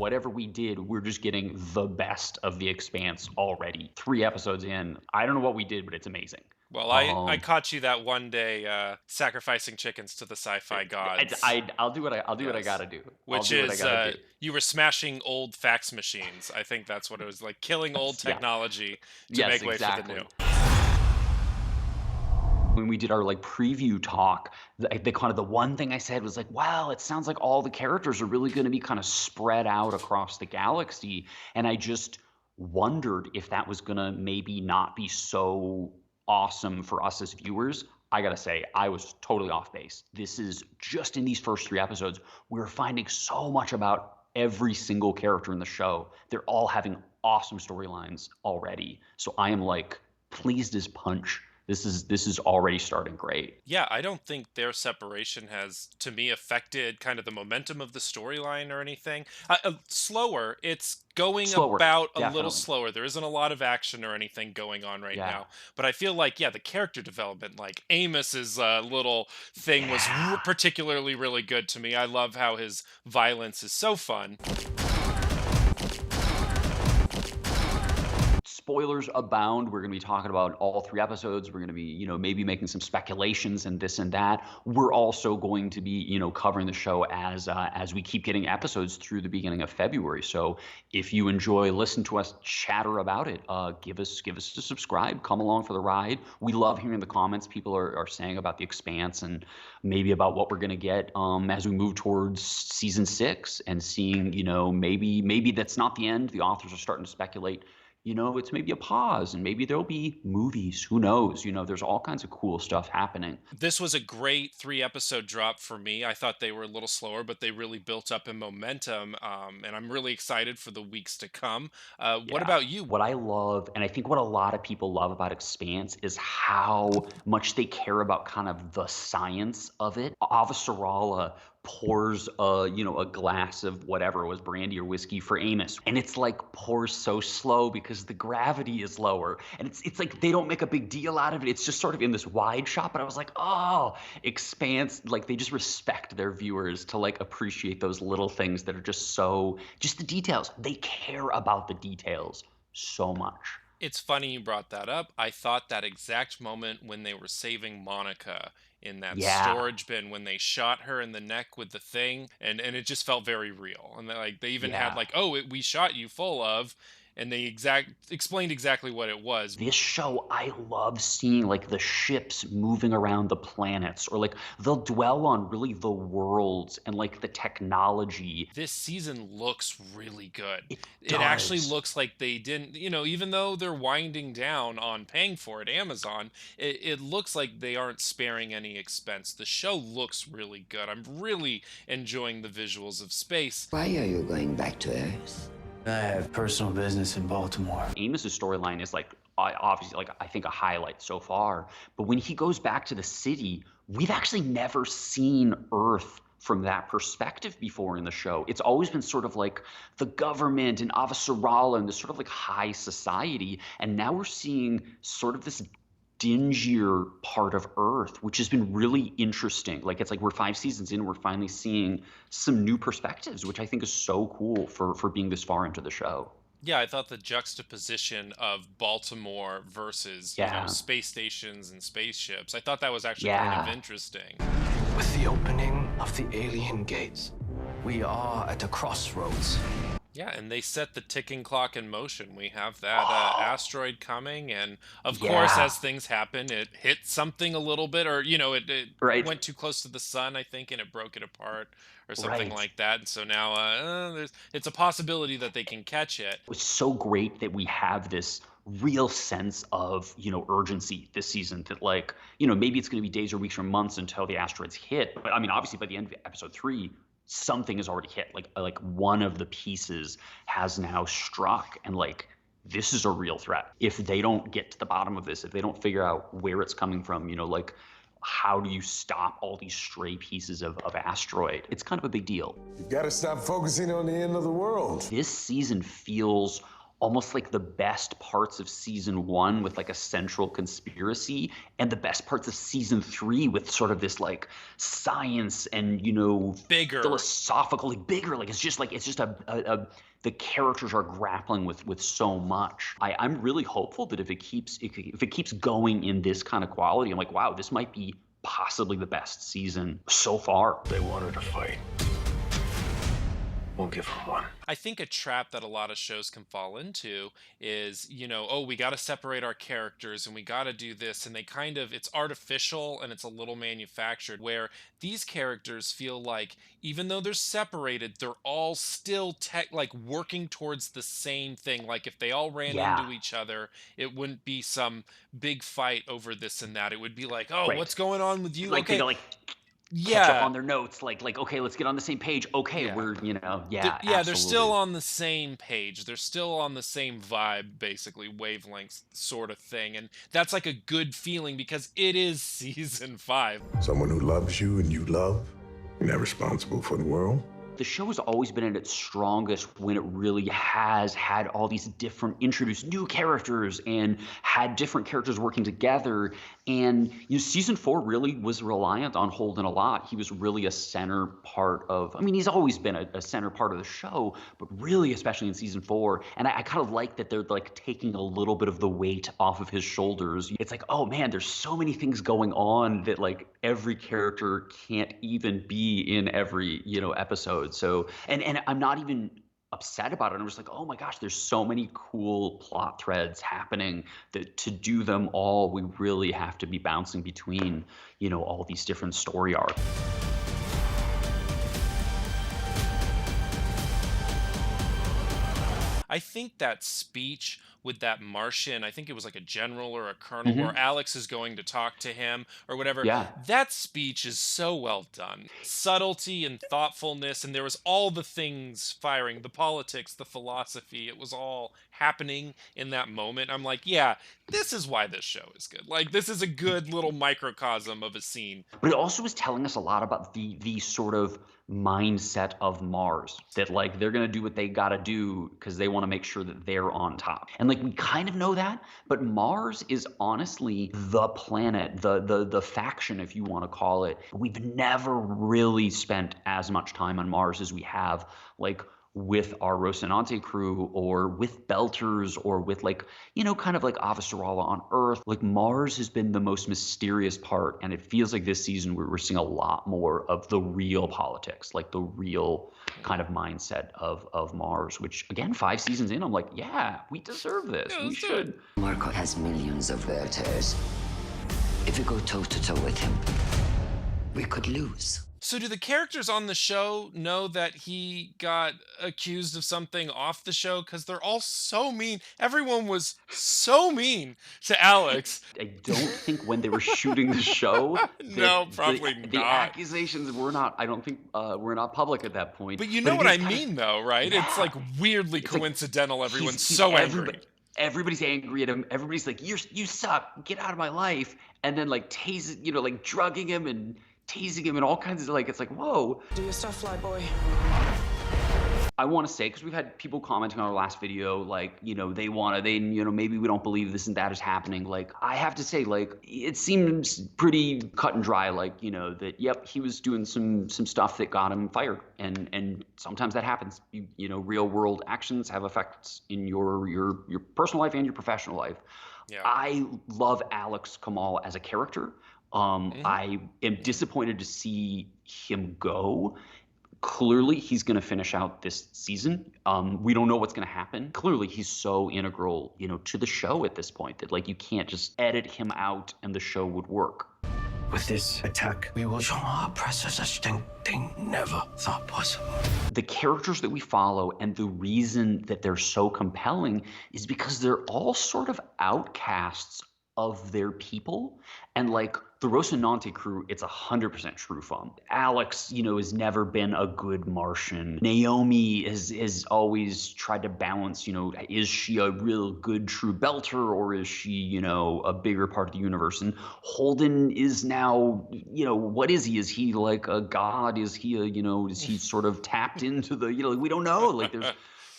whatever we did, we're just getting the best of The Expanse already. 3 episodes in. I don't know what we did, but it's amazing. Well, I Um, caught you that one day sacrificing chickens to the sci-fi gods. I'll do what I'll do what I Yes. gotta do. I'll Which do what I is gotta do. you were smashing old fax machines. I think that's what it was like, killing old Yeah. technology to Yes, make way for the new. exactly. When we did our like preview talk, the kind of the one thing I said was like, "Wow, it sounds like all the characters are really going to be kind of spread out across the galaxy." And I just wondered if that was going to maybe not be so awesome for us as viewers. I gotta say, I was totally off base. This is just in these first 3 episodes, we're finding so much about every single character in the show. They're all having awesome storylines already. So I am like pleased as punch. This is already starting great. Yeah, I don't think their separation has, to me, affected kind of the momentum of the storyline or anything. Slower. It's going Slower, about a little definitely. slower. There isn't a lot of action or anything going on right Yeah. now. But I feel like, yeah, the character development, like Amos's little thing was Yeah. particularly really good to me. I love how his violence is so fun. Spoilers abound. We're going to be talking about all 3 episodes. We're going to be, maybe making some speculations and this and that. We're also going to be, covering the show as we keep getting episodes through the beginning of February. So if you enjoy listening to us chatter about it, give us a subscribe. Come along for the ride. We love hearing the comments people are saying about The Expanse and maybe about what we're going to get as we move towards season 6 and seeing, maybe that's not the end. The authors are starting to speculate it's maybe a pause and maybe there'll be movies. Who knows? There's all kinds of cool stuff happening. This was a great 3 episode drop for me. I thought they were a little slower, but they really built up in momentum. And I'm really excited for the weeks to come. What Yeah. about you? What I love, and I think what a lot of people love about Expanse is how much they care about kind of the science of it. Avasarala pours a glass of whatever it was, brandy or whiskey for Amos. And it's like pours so slow because the gravity is lower. And it's like they don't make a big deal out of it. It's just sort of in this wide shot. But I was like, oh, Expanse, like they just respect their viewers to like appreciate those little things that are just the details. They care about the details so much. It's funny you brought that up. I thought that exact moment when they were saving Monica in that Yeah, storage bin when they shot her in the neck with the thing, and it just felt very real. And they even had yeah. like, "Oh, we shot you full of," and they explained exactly what it was. This show, I love seeing like the ships moving around the planets, or like they'll dwell on really the worlds and like the technology. This season looks really good. It It actually does. looks like they didn't, even though they're winding down on paying for it, Amazon, it looks like they aren't sparing any expense. The show looks really good. I'm really enjoying the visuals of space. Why are you going back to Earth? I have personal business in Baltimore. Amos's storyline is like obviously like I think a highlight so far. But when he goes back to the city, we've actually never seen Earth from that perspective before in the show. It's always been sort of like the government and Avasarala and this sort of like high society. And now we're seeing sort of this dingier part of Earth, which has been really interesting. Like it's like we're 5 seasons in, we're finally seeing some new perspectives, which I think is so cool for being this far into the show. Yeah, I thought the juxtaposition of Baltimore versus, Yeah. space stations and spaceships, I thought that was actually kind of Yeah. interesting. With the opening of the alien gates, we are at a crossroads. Yeah, and they set the ticking clock in motion. We have that asteroid coming, and of course, Yeah. as things happen, it hit something a little bit, or it Right. went too close to the sun, I think, and it broke it apart, or something Right. like that. And so now, it's a possibility that they can catch it. It's so great that we have this real sense of, urgency this season that like, maybe it's going to be days or weeks or months until the asteroids hit. But I mean, obviously by the end of episode 3, something has already hit. Like one of the pieces has now struck and like this is a real threat. If they don't get to the bottom of this, if they don't figure out where it's coming from, like how do you stop all these stray pieces of asteroid? It's kind of a big deal. You gotta stop focusing on the end of the world. This season feels almost like the best parts of season 1 with like a central conspiracy, and the best parts of season 3 with sort of this like science and, Bigger. philosophically bigger. Like it's just a the characters are grappling with so much. I'm really hopeful that if it keeps going in this kind of quality, I'm like, wow, this might be possibly the best season so far. They wanted to fight. We'll give them one. I think a trap that a lot of shows can fall into is, oh, we got to separate our characters and we got to do this. And it's artificial and it's a little manufactured, where these characters feel like, even though they're separated, they're all still like working towards the same thing. Like if they all ran Yeah, into each other, it wouldn't be some big fight over this and that. It would be like, oh, right. what's going on with you? Like they Okay. go like catch up Yeah. on their notes. Like okay, let's get on the same page. Okay, Yeah. yeah, Yeah, they're still absolutely. on the same page. They're still on the same vibe, basically, wavelengths sort of thing. And that's like a good feeling because it is season 5. Someone who loves you and you love, and they're responsible for the world. The show has always been at its strongest when it really has had all these different introduced new characters and had different characters working together. And season 4 really was reliant on Holden a lot. He was really a center part of, I mean, he's always been a center part of the show, but really, especially in season 4. And I kind of like that they're like taking a little bit of the weight off of his shoulders. It's like, oh man, there's so many things going on that like every character can't even be in every, episode. So, and I'm not even upset about it. I'm just like, oh my gosh, there's so many cool plot threads happening that to do them all, we really have to be bouncing between, all these different story arcs. I think that speech with that Martian, I think it was like a general or a colonel, Hmm. where Alex is going to talk to him or whatever. Yeah. That speech is so well done. Subtlety and thoughtfulness, and there was all the things firing, the politics, the philosophy. It was all happening in that moment. I'm like, yeah, this is why this show is good. Like, this is a good little microcosm of a scene. But it also was telling us a lot about the sort of mindset of Mars, that like they're gonna do what they gotta do because they want to make sure that they're on top. And like we kind of know that, but Mars is honestly the planet, the faction, if you want to call it. We've never really spent as much time on Mars as we have like with our Rocinante crew or with Belters or with like, kind of like Avasarala on Earth. Like Mars has been the most mysterious part, and it feels like this season we're seeing a lot more of the real politics, like the real kind of mindset of Mars, which again, 5 seasons in, I'm like, yeah, we deserve this. Yeah, We let's do should. it. Marco has millions of Belters. If we go toe-to-toe with him, we could lose. So do the characters on the show know that he got accused of something off the show? Because they're all so mean. Everyone was so mean to Alex. I don't think when they were shooting the show that No, probably the not. accusations were not, I don't think were not public at that point. But you know it what is I kind of- mean, though, right? It's Yeah. like weirdly It's like coincidental. Everyone's he's so angry. everybody's angry at him. Everybody's like, you suck. Get out of my life. And then like tasing, like drugging him and tasing him and all kinds of like, it's like, whoa. Do your stuff, fly boy. I want to say, because we've had people commenting on our last video, like, they maybe we don't believe this and that is happening. Like, I have to say, like, it seems pretty cut and dry, like, that, yep, he was doing some stuff that got him fired. And sometimes that happens. Real world actions have effects in your personal life and your professional life. Yeah. I love Alex Kamal as a character. I am disappointed to see him go. Clearly, he's going to finish out this season. We don't know what's going to happen. Clearly, he's so integral, to the show at this point that like you can't just edit him out and the show would work. With this attack, we will show our oppressors a strength they never thought possible. The characters that we follow and the reason that they're so compelling is because they're all sort of outcasts of their people. And like the Rocinante crew, it's 100% true from. Alex, has never been a good Martian. Naomi has always tried to balance, is she a real good true Belter or is she, a bigger part of the universe? And Holden is now, what is he? Is he like a god? Is he is he sort of tapped into the, we don't know. Like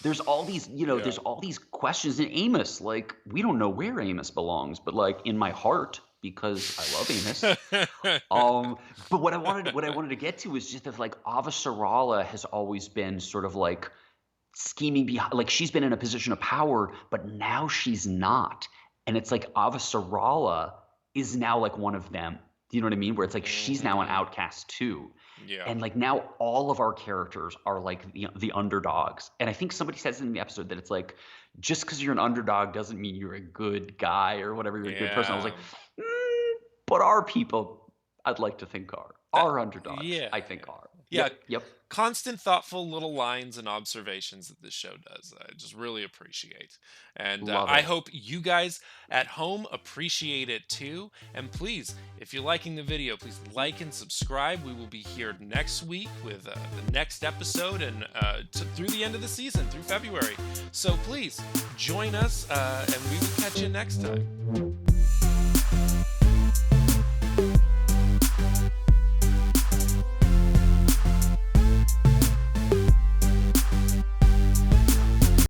there's all these, Yeah. there's all these questions in Amos. Like, we don't know where Amos belongs, but like in my heart, because I love Amos. Um, but what I wanted to get to is just that like Avasarala has always been sort of like scheming behind, like she's been in a position of power, but now she's not. And it's like Avasarala is now like one of them. Do you know what I mean? Where it's like she's now an Hmm. outcast too. Yeah. And like now all of our characters are like the underdogs. And I think somebody says in the episode that it's like just because you're an underdog doesn't mean you're a good guy or whatever, you're a good person. I was like, Yeah. but our people, I'd like to think are. That, Our underdogs, yeah. I think are. Yeah. Yep. Constant, thoughtful little lines and observations that this show does. I just really appreciate. And Love I it. hope you guys at home appreciate it too. And please, if you're liking the video, please like and subscribe. We will be here next week with the next episode and through the end of the season, through February. So please join us and we will catch you next time.